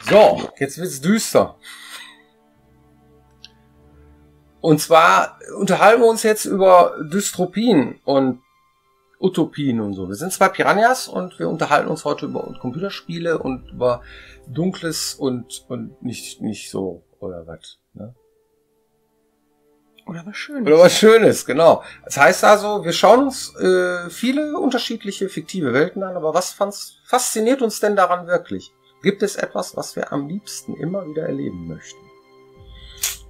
So, jetzt wird's düster. Und zwar unterhalten wir uns jetzt über Dystopien und Utopien und so. Wir sind zwei Piranhas und wir unterhalten uns heute über Computerspiele und über Dunkles und nicht so, oder was, ne? Oder was Schönes. Oder was Schönes, genau. Das heißt also, wir schauen uns viele unterschiedliche fiktive Welten an, aber was fasziniert uns denn daran wirklich? Gibt es etwas, was wir am liebsten immer wieder erleben möchten?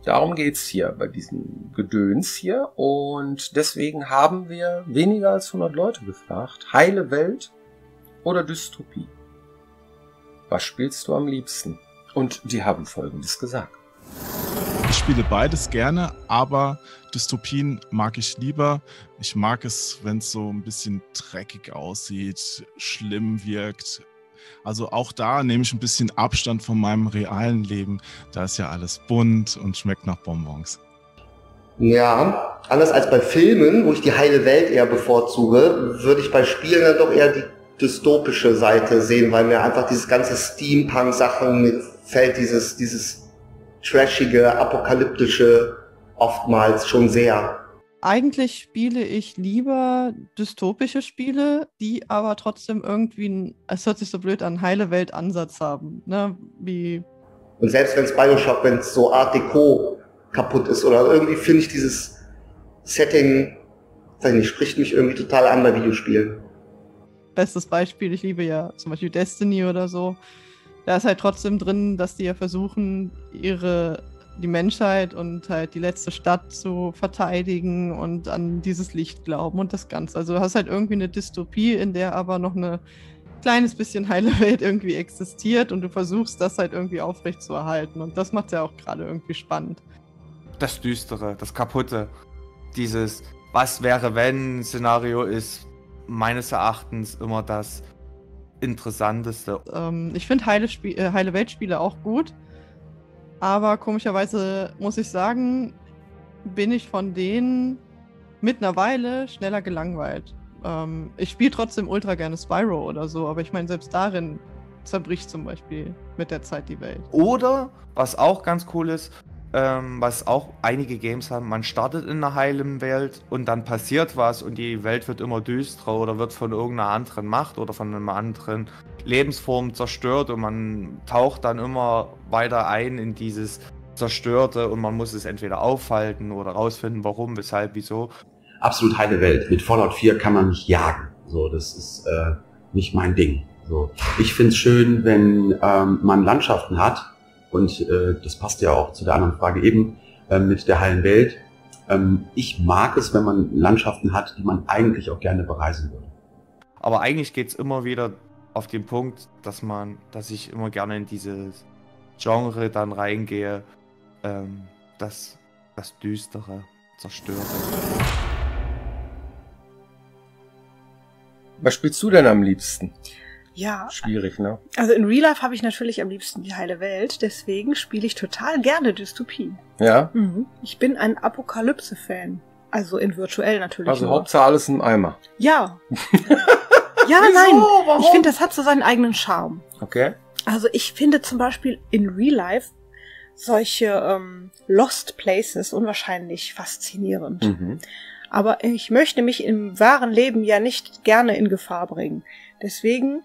Darum geht's hier bei diesem Gedöns hier und deswegen haben wir weniger als 100 Leute gefragt. Heile Welt oder Dystopie? Was spielst du am liebsten? Und die haben Folgendes gesagt. Ich spiele beides gerne, aber Dystopien mag ich lieber. Ich mag es, wenn es so ein bisschen dreckig aussieht, schlimm wirkt. Also auch da nehme ich ein bisschen Abstand von meinem realen Leben. Da ist ja alles bunt und schmeckt nach Bonbons. Ja, anders als bei Filmen, wo ich die heile Welt eher bevorzuge, würde ich bei Spielen dann doch eher die dystopische Seite sehen, weil mir einfach dieses ganze Steampunk-Sachen, mir gefällt dieses trashige, apokalyptische oftmals schon sehr. Eigentlich spiele ich lieber dystopische Spiele, die aber trotzdem irgendwie, es hört sich so blöd an, heile Welt-Ansatz haben. Ne? Und selbst wenn es Bioshock, wenn es so Art Deco kaputt ist oder irgendwie finde ich dieses Setting, weiß nicht, spricht mich irgendwie total an bei Videospielen. Bestes Beispiel, ich liebe ja zum Beispiel Destiny oder so. Da ist halt trotzdem drin, dass die ja versuchen, die Menschheit und halt die letzte Stadt zu verteidigen und an dieses Licht glauben und das Ganze. Also du hast halt irgendwie eine Dystopie, in der aber noch eine kleines bisschen heile Welt irgendwie existiert und du versuchst das halt irgendwie aufrechtzuerhalten und das macht ja auch gerade irgendwie spannend. Das Düstere, das Kaputte, dieses Was wäre wenn Szenario ist meines Erachtens immer das Interessanteste. Ich finde heile Weltspiele auch gut. Aber komischerweise muss ich sagen, bin ich von denen mit einer Weile schneller gelangweilt. Ich spiele trotzdem ultra gerne Spyro oder so, aber ich meine, selbst darin zerbricht zum Beispiel mit der Zeit die Welt. Oder, was auch ganz cool ist, was auch einige Games haben, man startet in einer heilen Welt und dann passiert was und die Welt wird immer düsterer oder wird von irgendeiner anderen Macht oder von einer anderen Lebensform zerstört und man taucht dann immer weiter ein in dieses Zerstörte und man muss es entweder aufhalten oder rausfinden, warum, weshalb, wieso. Absolut heile Welt. Mit Fallout 4 kann man mich jagen. So, das ist nicht mein Ding. So, ich find's schön, wenn man Landschaften hat. Und das passt ja auch zu der anderen Frage eben mit der heilen Welt. Ich mag es, wenn man Landschaften hat, die man eigentlich auch gerne bereisen würde. Aber eigentlich geht es immer wieder auf den Punkt, dass ich immer gerne in dieses Genre dann reingehe, das Düstere, Zerstörte. Was spielst du denn am liebsten? Ja. Schwierig, ne? Also in Real Life habe ich natürlich am liebsten die heile Welt, deswegen spiele ich total gerne Dystopien. Ja? Mhm. Ich bin ein Apokalypse-Fan. Also in virtuell natürlich. Also Hauptsache alles im Eimer. Ja. Ja, nein. Warum? Ich finde, das hat so seinen eigenen Charme. Okay. Also ich finde zum Beispiel in Real Life solche Lost Places unwahrscheinlich faszinierend. Mhm. Aber ich möchte mich im wahren Leben ja nicht gerne in Gefahr bringen. Deswegen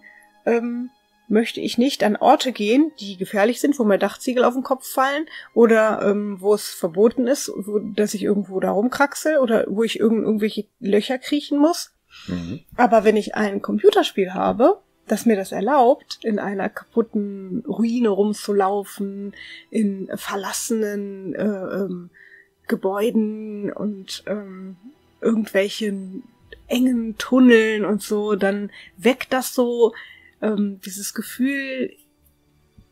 möchte ich nicht an Orte gehen, die gefährlich sind, wo mir Dachziegel auf den Kopf fallen oder wo es verboten ist, dass ich irgendwo da rumkraxel oder wo ich irgendwelche Löcher kriechen muss. Mhm. Aber wenn ich ein Computerspiel habe, das mir das erlaubt, in einer kaputten Ruine rumzulaufen, in verlassenen Gebäuden und irgendwelchen engen Tunneln und so, dann weckt das so dieses Gefühl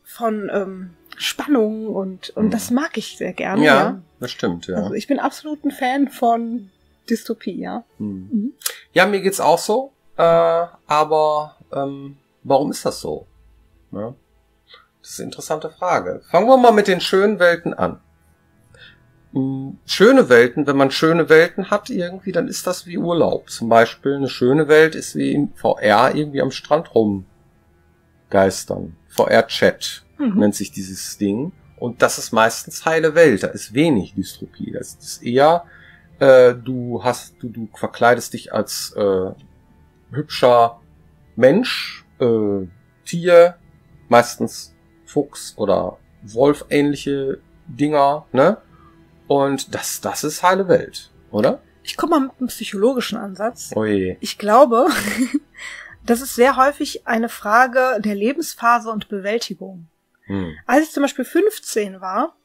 von Spannung und das mag ich sehr gerne. Ja, das stimmt, ja. Also ich bin absolut ein Fan von Dystopie, ja. Mhm. Ja, mir geht's auch so, aber warum ist das so? Ja? Das ist eine interessante Frage. Fangen wir mal mit den schönen Welten an. Schöne Welten, wenn man schöne Welten hat irgendwie, dann ist das wie Urlaub. Zum Beispiel eine schöne Welt ist wie in VR irgendwie am Strand rumgeistern. VR-Chat nennt sich dieses Ding. Und das ist meistens heile Welt, da ist wenig Dystopie. Das ist eher, du verkleidest dich als hübscher Mensch, Tier, meistens Fuchs oder Wolf-ähnliche Dinger, ne? Und das ist heile Welt, oder? Ich komme mal mit einem psychologischen Ansatz. Oh je. Ich glaube, das ist sehr häufig eine Frage der Lebensphase und Bewältigung. Als ich zum Beispiel 15 war,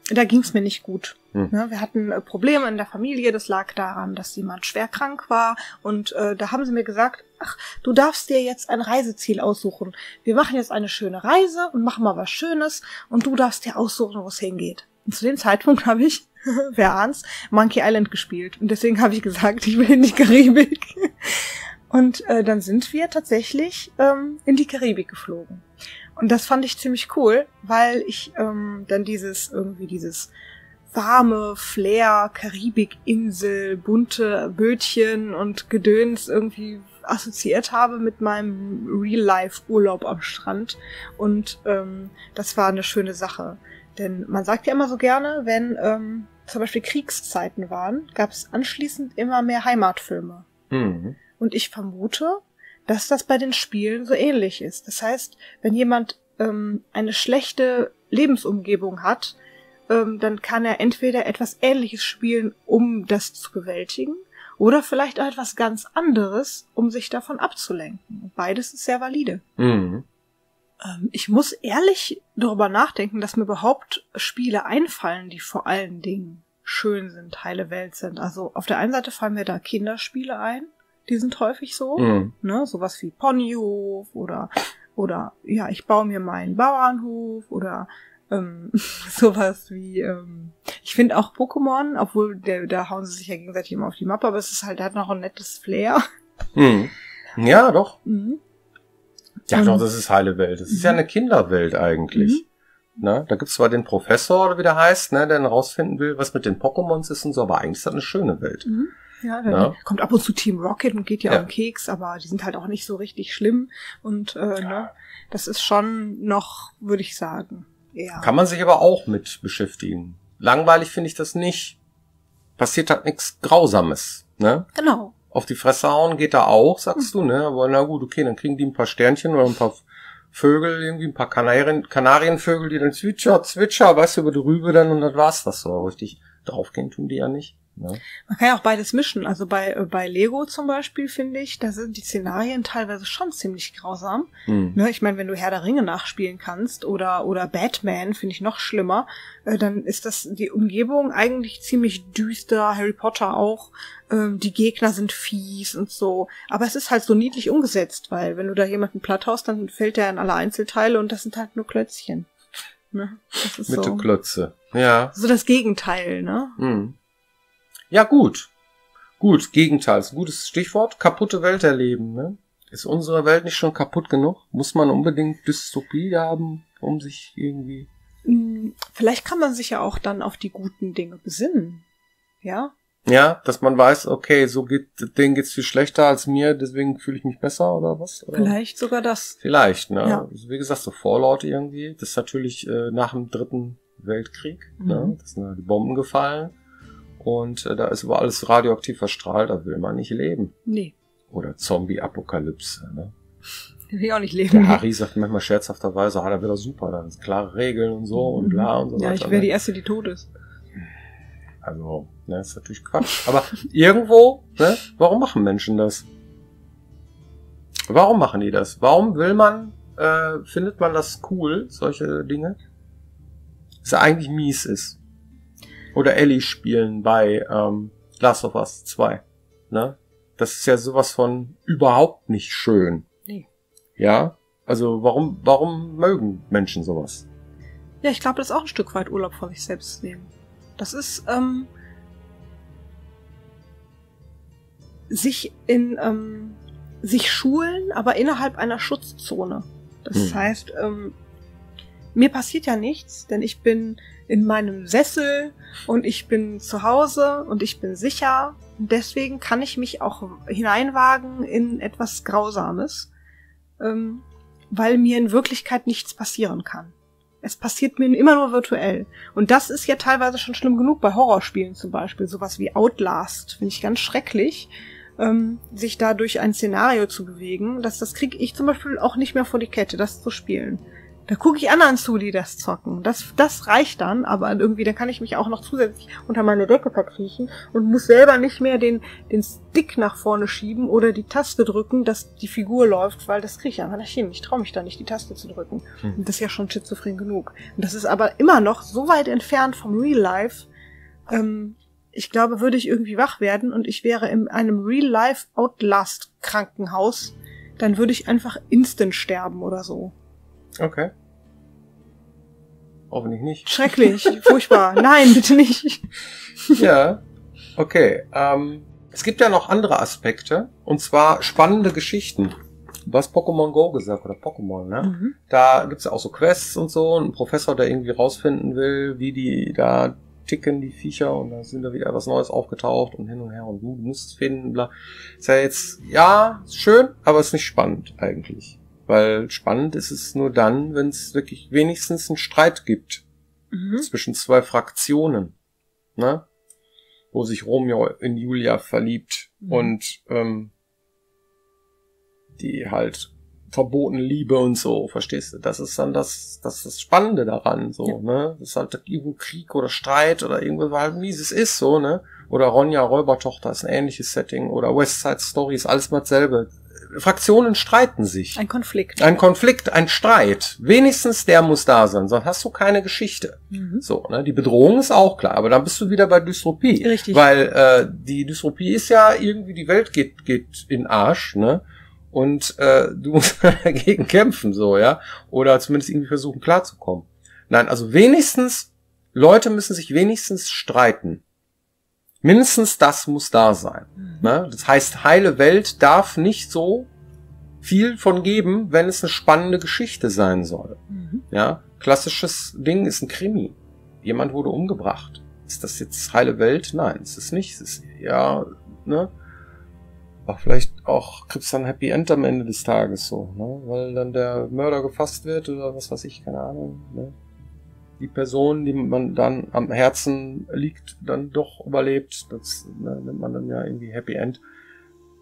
da ging es mir nicht gut. Ja, wir hatten Probleme in der Familie, das lag daran, dass jemand schwer krank war und da haben sie mir gesagt, ach, du darfst dir jetzt ein Reiseziel aussuchen. Wir machen jetzt eine schöne Reise und machen mal was Schönes und du darfst dir aussuchen, wo es hingeht. Und zu dem Zeitpunkt habe ich, wer ahnt's, Monkey Island gespielt und deswegen habe ich gesagt, ich will in die Karibik. Und dann sind wir tatsächlich in die Karibik geflogen. Und das fand ich ziemlich cool, weil ich dann dieses warme Flair, Karibikinsel, bunte Bötchen und Gedöns irgendwie assoziiert habe mit meinem Real-Life-Urlaub am Strand. Und das war eine schöne Sache. Denn man sagt ja immer so gerne, wenn zum Beispiel Kriegszeiten waren, gab es anschließend immer mehr Heimatfilme. Und ich vermute, dass das bei den Spielen so ähnlich ist. Das heißt, wenn jemand eine schlechte Lebensumgebung hat, dann kann er entweder etwas Ähnliches spielen, um das zu bewältigen, oder vielleicht auch etwas ganz anderes, um sich davon abzulenken. Und beides ist sehr valide. Ich muss ehrlich darüber nachdenken, dass mir überhaupt Spiele einfallen, die vor allen Dingen schön sind, heile Welt sind. Also auf der einen Seite fallen mir da Kinderspiele ein, die sind häufig so, ne, sowas wie Ponyhof oder ja, ich baue mir meinen Bauernhof oder sowas wie, ich finde auch Pokémon, obwohl da hauen sie sich ja gegenseitig immer auf die Mappe, aber es ist halt, der hat noch ein nettes Flair. Ja, doch. Ja, doch, das ist heile Welt. Das ist ja eine Kinderwelt eigentlich. Ne? Da gibt's zwar den Professor, oder wie der heißt, ne, der dann rausfinden will, was mit den Pokémons ist und so, aber eigentlich ist das eine schöne Welt. Ja, dann kommt ab und zu Team Rocket und geht ja um Keks, aber die sind halt auch nicht so richtig schlimm und ne, das ist schon noch, würde ich sagen, ja. Kann man sich aber auch mit beschäftigen. Langweilig finde ich das nicht. Passiert halt nichts Grausames, ne? Genau. Auf die Fresse hauen geht da auch, sagst du, ne? Aber na gut, okay, dann kriegen die ein paar Sternchen oder ein paar Vögel, irgendwie ein paar Kanarienvögel, die dann zwitscher, weißt du, über die Rübe dann und das war's das so. Richtig draufgehen tun die ja nicht. Ne? Man kann ja auch beides mischen. Also bei Lego zum Beispiel, finde ich, da sind die Szenarien teilweise schon ziemlich grausam. Ne? Ich meine, wenn du Herr der Ringe nachspielen kannst oder Batman, finde ich noch schlimmer, dann ist das die Umgebung eigentlich ziemlich düster, Harry Potter auch. Die Gegner sind fies und so. Aber es ist halt so niedlich umgesetzt, weil wenn du da jemanden platt haust, dann fällt der in alle Einzelteile und das sind halt nur Klötzchen. Ne? Das ist Mitte so Klötze. Ja. So das Gegenteil, ne? Ja, gut. Gut, Gegenteil. Ist ein gutes Stichwort. Kaputte Welt erleben, ne? Ist unsere Welt nicht schon kaputt genug? Muss man unbedingt Dystopie haben, um sich irgendwie... Vielleicht kann man sich ja auch dann auf die guten Dinge besinnen. Ja? Ja, dass man weiß, okay, denen geht's viel schlechter als mir, deswegen fühle ich mich besser oder was? Oder? Vielleicht sogar das. Vielleicht, ne? Ja. Also, wie gesagt, so Fallout irgendwie. Das ist natürlich nach dem Dritten Weltkrieg. Ne? Da sind die Bomben gefallen. Und da ist über alles radioaktiv verstrahlt, da will man nicht leben. Nee. Oder Zombie-Apokalypse, ne? Will ich auch nicht leben. Der Harry sagt manchmal scherzhafterweise, da wird er super, da sind klare Regeln und so und bla und so weiter. Ja, ich wäre die Erste, die tot ist. Also, ne, ist natürlich Quatsch. Aber irgendwo, ne, warum machen Menschen das? Warum machen die das? Warum findet man das cool, solche Dinge? Dass er eigentlich mies ist. Oder Ellie spielen bei Last of Us 2. Ne? Das ist ja sowas von überhaupt nicht schön. Nee. Ja? Also warum mögen Menschen sowas? Ja, ich glaube, das ist auch ein Stück weit Urlaub von sich selbst nehmen. Das ist sich schulen, aber innerhalb einer Schutzzone. Das heißt, mir passiert ja nichts, denn ich bin in meinem Sessel und ich bin zu Hause und ich bin sicher. Und deswegen kann ich mich auch hineinwagen in etwas Grausames. weil mir in Wirklichkeit nichts passieren kann. Es passiert mir immer nur virtuell. Und das ist ja teilweise schon schlimm genug bei Horrorspielen zum Beispiel. Sowas wie Outlast finde ich ganz schrecklich, sich da durch ein Szenario zu bewegen. Das kriege ich zum Beispiel auch nicht mehr vor die Kette, das zu spielen. Da gucke ich anderen zu, die das zocken. Das reicht dann, aber irgendwie, dann kann ich mich auch noch zusätzlich unter meine Decke verkriechen und muss selber nicht mehr den Stick nach vorne schieben oder die Taste drücken, dass die Figur läuft, weil das kriege ich einfach nicht hin. Ich traue mich da nicht, die Taste zu drücken. Und das ist ja schon schizophren genug. Und das ist aber immer noch so weit entfernt vom Real Life. Ich glaube, würde ich irgendwie wach werden und ich wäre in einem Real Life Outlast Krankenhaus, dann würde ich einfach instant sterben oder so. Okay. Hoffentlich nicht. Schrecklich, furchtbar. Nein, bitte nicht. Ja, okay. Es gibt ja noch andere Aspekte, und zwar spannende Geschichten. Du hast Pokémon Go gesagt, oder Pokémon, ne? Mhm. Da gibt's ja auch so Quests und so, und ein Professor, der irgendwie rausfinden will, wie die da ticken, die Viecher, und da sind da wieder was Neues aufgetaucht und hin und her, und du musst es finden, bla. Ist ja jetzt, ja, ist schön, aber ist nicht spannend eigentlich. Weil spannend ist es nur dann, wenn es wirklich wenigstens einen Streit gibt zwischen zwei Fraktionen, ne? Wo sich Romeo in Julia verliebt und die halt verbotene Liebe und so, verstehst du? Das ist dann das Spannende daran, so, ne? Das ist halt irgendein Krieg oder Streit oder irgendwas, halt wie es ist, so, ne? Oder Ronja Räubertochter ist ein ähnliches Setting, oder West Side Story ist alles mal dasselbe. Fraktionen streiten sich. Ein Konflikt. Ein Konflikt, ein Streit. Wenigstens der muss da sein, sonst hast du keine Geschichte. So, ne? Die Bedrohung ist auch klar, aber dann bist du wieder bei Dystopie. Richtig. Weil die Dystopie ist ja irgendwie, die Welt geht in den Arsch, ne? Und du musst dagegen kämpfen, so, ja? Oder zumindest irgendwie versuchen klarzukommen. Nein, also Leute müssen sich wenigstens streiten. Mindestens das muss da sein. Ne? Das heißt, heile Welt darf nicht so viel von geben, wenn es eine spannende Geschichte sein soll. Ja, klassisches Ding ist ein Krimi. Jemand wurde umgebracht. Ist das jetzt heile Welt? Nein, es ist nicht. Es ist ja, ne? Ach, vielleicht auch kriegst du ein Happy End am Ende des Tages so, ne? Weil dann der Mörder gefasst wird oder was weiß ich, keine Ahnung, ne? Die Person, die man dann am Herzen liegt, dann doch überlebt. Das nennt man dann ja irgendwie Happy End.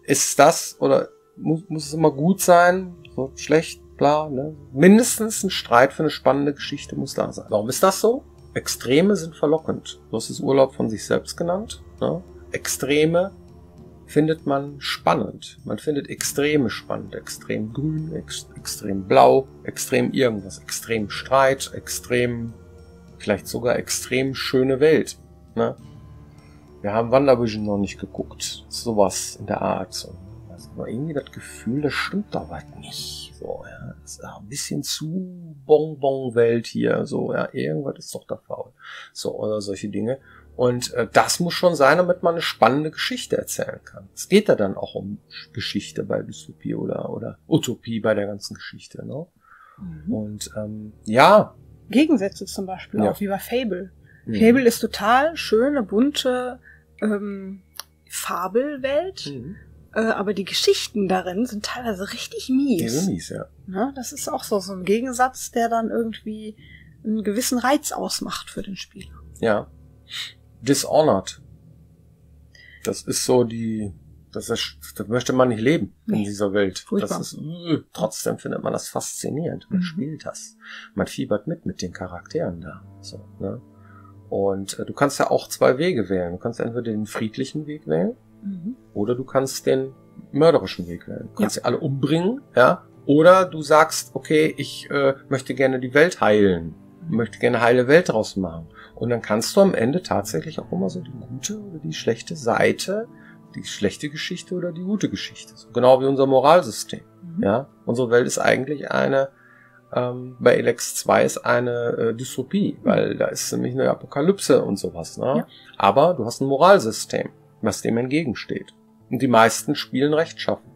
Ist das, oder muss es immer gut sein? So schlecht, bla, ne? Mindestens ein Streit für eine spannende Geschichte muss da sein. Warum ist das so? Extreme sind verlockend. Du hast es Urlaub von sich selbst genannt. Ne? Extreme findet man spannend. Man findet Extreme spannend. Extrem grün, extrem blau, extrem irgendwas. Extrem Streit, extrem, vielleicht sogar extrem schöne Welt. Ne? Wir haben WandaVision noch nicht geguckt. Sowas in der Art. So. Also irgendwie das Gefühl, das stimmt da was nicht. So, ja. Das ist ein bisschen zu Bonbon-Welt hier. So, ja, irgendwas ist doch da faul. So, oder solche Dinge. Und das muss schon sein, damit man eine spannende Geschichte erzählen kann. Es geht ja dann auch um Geschichte bei Dystopie oder Utopie bei der ganzen Geschichte. Ne? Und ja. Gegensätze zum Beispiel auch, wie bei Fable. Fable ist total schöne, bunte Fabelwelt, aber die Geschichten darin sind teilweise richtig mies. Die sind mies, ja. Na, das ist auch so ein Gegensatz, der dann irgendwie einen gewissen Reiz ausmacht für den Spieler. Ja. Dishonored. Das ist so da möchte man nicht leben in dieser Welt. Furchtbar. Das ist, trotzdem findet man das faszinierend. Man spielt das. Man fiebert mit den Charakteren da. So, ne? Und du kannst ja auch zwei Wege wählen. Du kannst entweder den friedlichen Weg wählen, oder du kannst den mörderischen Weg wählen. Du kannst sie alle umbringen, ja. Oder du sagst, okay, ich möchte gerne die Welt heilen. Möchte gerne eine heile Welt draus machen. Und dann kannst du am Ende tatsächlich auch immer so die gute oder die schlechte Seite, die schlechte Geschichte oder die gute Geschichte. So, genau wie unser Moralsystem. Ja, unsere Welt ist eigentlich bei Elex 2 ist eine Dystopie, weil da ist nämlich eine Apokalypse und sowas. Ne? Ja. Aber du hast ein Moralsystem, was dem entgegensteht. Und die meisten spielen rechtschaffen.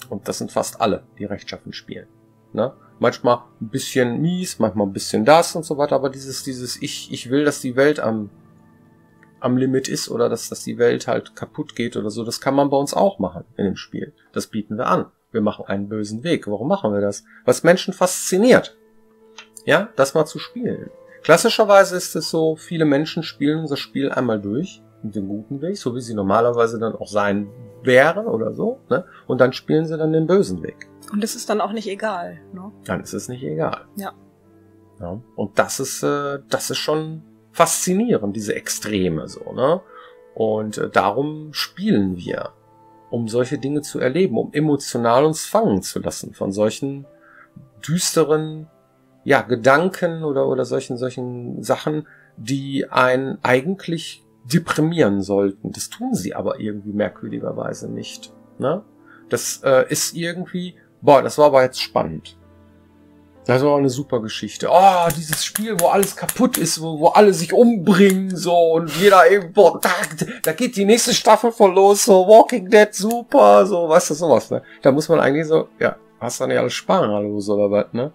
Und das sind fast alle, die rechtschaffen spielen. Ne? Manchmal ein bisschen mies, manchmal ein bisschen das und so weiter, aber dieses ich will, dass die Welt am Limit ist oder dass die Welt halt kaputt geht oder so, das kann man bei uns auch machen in dem Spiel. Das bieten wir an. wir machen einen bösen Weg. Warum machen wir das? Was Menschen fasziniert. Ja, das mal zu spielen. Klassischerweise ist es so, viele Menschen spielen unser Spiel einmal durch, mit dem guten Weg, so wie sie normalerweise dann auch sein wären oder so, ne? Und dann spielen sie dann den bösen Weg. Und es ist dann auch nicht egal, ne? Dann ist es nicht egal. Ja. Ja, und das ist schon faszinierend, diese Extreme so, ne? Und darum spielen wir, um solche Dinge zu erleben, um emotional uns fangen zu lassen von solchen düsteren, ja, Gedanken oder solchen Sachen, die einen eigentlich deprimieren sollten. Das tun sie aber irgendwie merkwürdigerweise nicht, ne? Das ist irgendwie, das war aber jetzt spannend. Das war eine super Geschichte. Oh, dieses Spiel, wo alles kaputt ist, wo alle sich umbringen, so, und jeder irgendwo, da geht die nächste Staffel voll los, so, Walking Dead, super, so, weißt du, sowas, ne? Da muss man eigentlich so, ja, hast du nicht alles sparen, los, oder was, ne?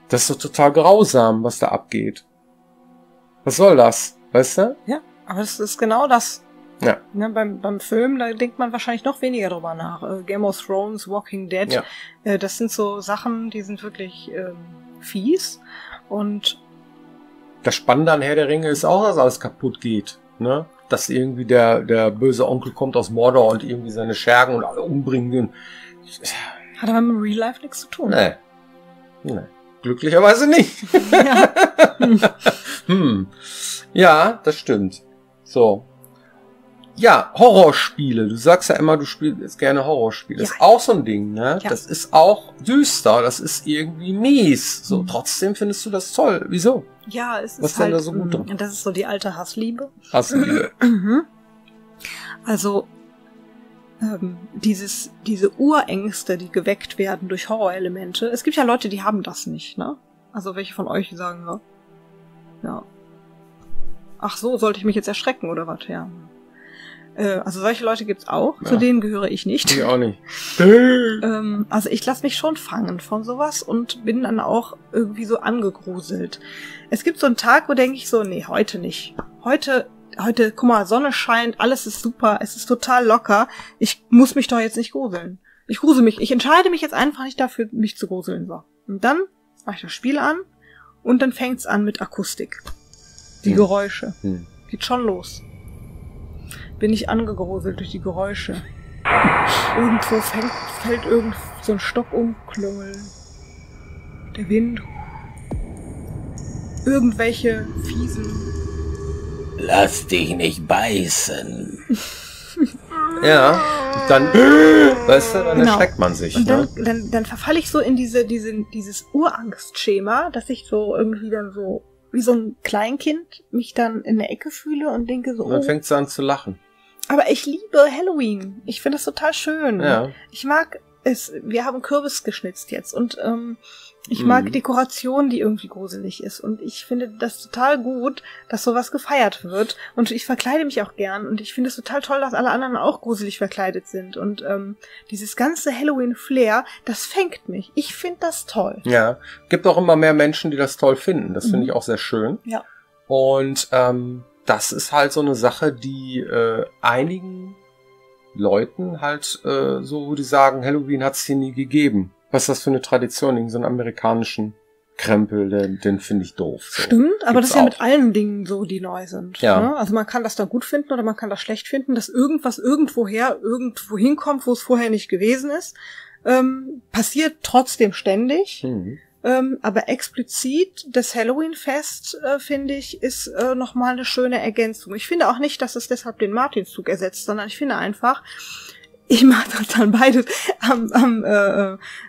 Das ist so total grausam, was da abgeht. Was soll das, weißt du? Ja, aber das ist genau das. Ja. Ne, beim Film, da denkt man wahrscheinlich noch weniger drüber nach. Game of Thrones, Walking Dead, Ja. Das sind so Sachen, die sind wirklich fies. Und Das Spannende an Herr der Ringe ist auch, dass alles kaputt geht, ne? Dass irgendwie der böse Onkel kommt aus Mordor und irgendwie seine Schergen und alle umbringen. hat aber mit Real Life nichts zu tun. Nee. Glücklicherweise nicht. Ja. Ja, das stimmt. So. Ja, Horrorspiele. Du sagst ja immer, du spielst gerne Horrorspiele. Das ist auch so ein Ding, ne? Ja. Das ist auch düster. Das ist irgendwie mies. So, trotzdem findest du das toll. Wieso? Ja, es ist Was ist denn halt, da so gut dran? das ist so die alte Hassliebe. Hassliebe. Also, diese Urängste, die geweckt werden durch Horrorelemente. Es gibt ja Leute, die haben das nicht, ne? Also welche von euch sagen, ja. Ach so, sollte ich mich jetzt erschrecken oder was? Ja. Also solche Leute gibt's auch. Ja. Zu denen gehöre ich nicht. Ich auch nicht. Also ich lasse mich schon fangen von sowas und bin dann auch irgendwie so angegruselt. Es gibt so einen Tag, wo denke ich so, nee, heute nicht. Heute, guck mal, Sonne scheint, alles ist super, es ist total locker. Ich muss mich doch jetzt nicht gruseln. Ich grusel mich. Ich entscheide mich jetzt einfach nicht dafür, mich zu gruseln. So. Und dann mache ich das Spiel an und dann fängt's an mit Akustik. Die Geräusche. Geht schon los. Bin ich angegruselt durch die Geräusche. Irgendwo fällt irgend so ein Stock umklungel. Der Wind. Irgendwelche fiesen. Lass dich nicht beißen. Ja, dann, weißt du, dann Genau. erschreckt man sich. Und Ne? dann verfalle ich so in dieses Urangstschema, dass ich so irgendwie dann so wie so ein Kleinkind mich dann in der Ecke fühle und denke so, Und dann oh, fängt sie an zu lachen. aber ich liebe Halloween. Ich finde das total schön. Ja. Ich mag es. Wir haben Kürbis geschnitzt jetzt und ich mag Dekoration, die irgendwie gruselig ist. Und ich finde das total gut, dass sowas gefeiert wird. Und ich verkleide mich auch gern. Und ich finde es total toll, dass alle anderen auch gruselig verkleidet sind. Und dieses ganze Halloween-Flair, das fängt mich. Ich finde das toll. Ja, gibt auch immer mehr Menschen, die das toll finden. Das finde ich auch sehr schön. Ja. Und das ist halt so eine Sache, die einigen Leuten halt so, wo die sagen, Halloween hat es hier nie gegeben. Was ist das für eine Tradition? So einen amerikanischen Krempel, den finde ich doof. So. Stimmt, aber Gibt's das ist ja auch. mit allen Dingen so, die neu sind. Ja. Ne? Also man kann das da gut finden oder man kann das schlecht finden, dass irgendwas irgendwo hinkommt, wo es vorher nicht gewesen ist. Passiert trotzdem ständig. Aber explizit das Halloween-Fest, finde ich, ist nochmal eine schöne Ergänzung. Ich finde auch nicht, dass es deshalb den Martinszug ersetzt, sondern ich finde einfach, ich mache das dann beides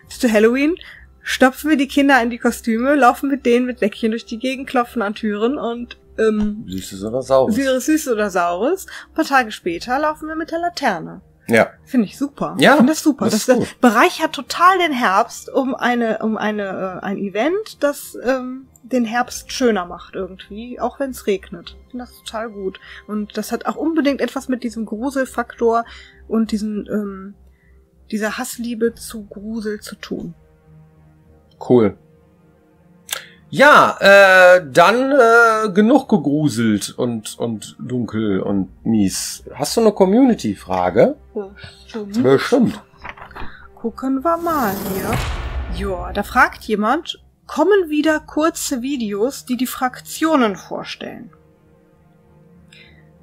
zu Halloween, stopfen wir die Kinder in die Kostüme, laufen mit denen mit Läckchen durch die Gegend, klopfen an Türen und Süßes oder Saures. Süßes oder Saures. Ein paar Tage später laufen wir mit der Laterne. Ja. Finde ich super. Ja, Ich finde das super. das Das, ist gut. bereichert total den Herbst um ein Event, das den Herbst schöner macht irgendwie, auch wenn es regnet. Ich finde das total gut. Und das hat auch unbedingt etwas mit diesem Gruselfaktor und dieser Hassliebe zu Grusel zu tun. Cool. Ja, dann genug gegruselt und dunkel und mies. Hast du eine Community-Frage? Bestimmt. gucken wir mal hier. Ja, da fragt jemand, kommen wieder kurze Videos, die die Fraktionen vorstellen?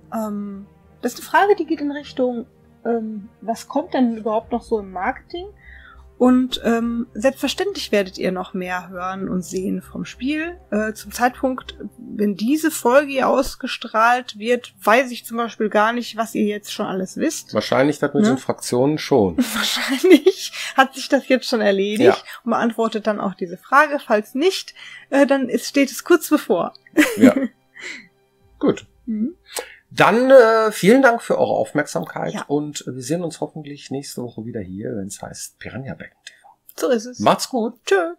Das ist eine Frage, die geht in Richtung, was kommt denn überhaupt noch so im Marketing? Und selbstverständlich werdet ihr noch mehr hören und sehen vom Spiel. Zum Zeitpunkt, wenn diese Folge hier ausgestrahlt wird, weiß ich zum Beispiel gar nicht, was ihr jetzt schon alles wisst. Wahrscheinlich das mit den Fraktionen schon. Wahrscheinlich hat sich das jetzt schon erledigt und beantwortet dann auch diese Frage. Falls nicht, dann steht es kurz bevor. Ja. Gut. Dann vielen Dank für eure Aufmerksamkeit und wir sehen uns hoffentlich nächste Woche wieder hier, wenn es heißt Piranha Becken TV. So ist es. Macht's gut. Tschö.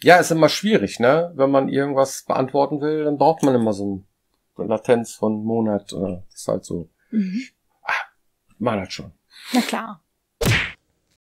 Ja, ist immer schwierig, ne? Wenn man irgendwas beantworten will, dann braucht man immer so eine Latenz von einem Monat. Das ist halt so. Man hat schon. Na klar.